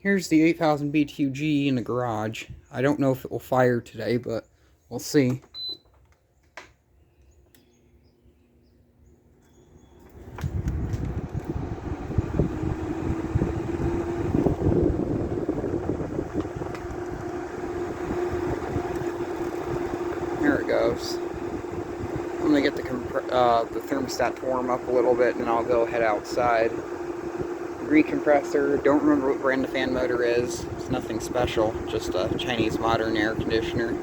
Here's the 8000 BTUG in the garage. I don't know if it will fire today, but we'll see. There it goes. I'm gonna get the thermostat to warm up a little bit, and then I'll go head outside. Recompressor. Don't remember what brand the fan motor is. It's nothing special. Just a Chinese modern air conditioner.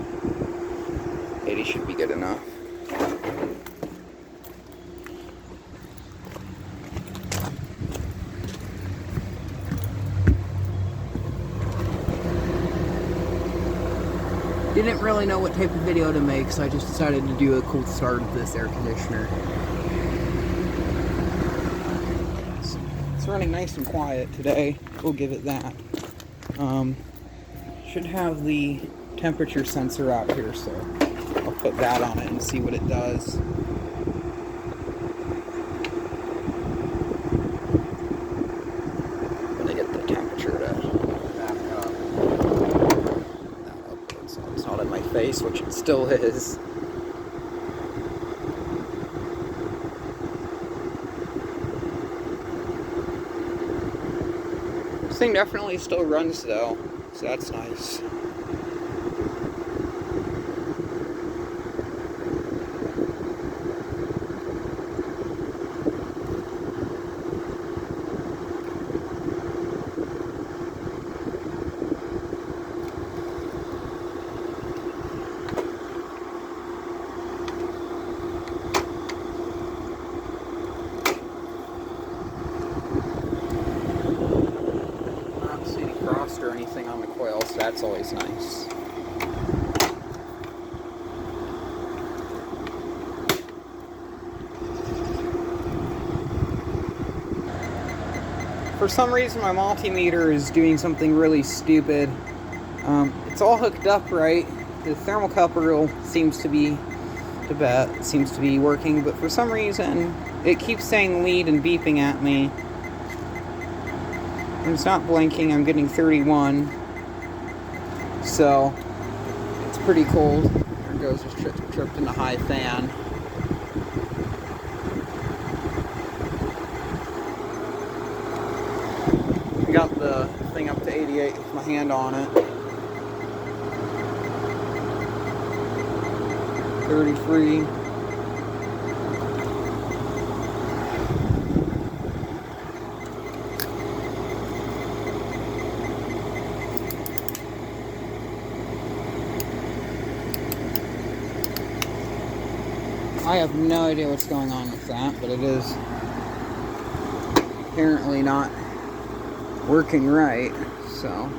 80 should be good enough. Didn't really know what type of video to make, so I just decided to do a cold start of this air conditioner. It's running nice and quiet today. We'll give it that. Should have the temperature sensor out here, so I'll put that on it and see what it does. I'm gonna get the temperature to back up. So it's not in my face, which it still is. This thing definitely still runs though, so that's nice. Or anything on the coil, so that's always nice. For some reason my multimeter is doing something really stupid. It's all hooked up right. The thermocouple seems to be working, but for some reason it keeps saying lead and beeping at me. It's not blinking. I'm getting 31, so it's pretty cold. There goes, just tripped in the high fan. I got the thing up to 88 with my hand on it. 33. I have no idea what's going on with that, but it is apparently not working right, so.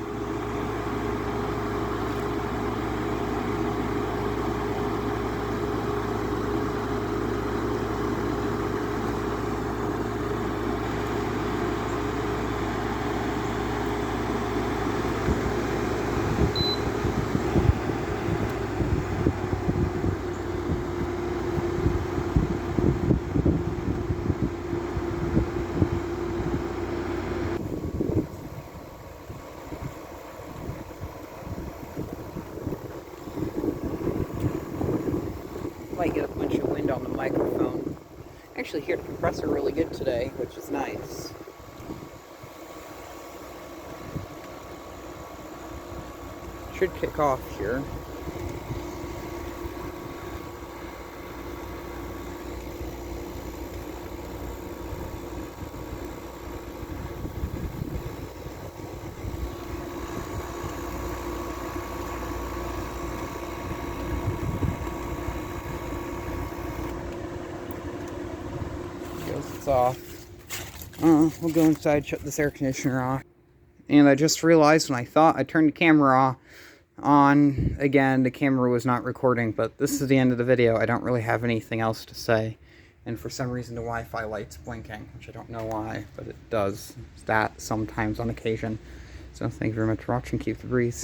Might get a bunch of wind on the microphone. I actually hear the compressor really good today, which is nice. Should kick off here. It's off. We'll go inside, shut this air conditioner off. And I just realized when I thought I turned the camera on again, the camera was not recording, but this is the end of the video. I don't really have anything else to say. And for some reason the Wi-Fi light's blinking, which I don't know why, but it does that sometimes on occasion. So thank you very much for watching. Keep the breeze.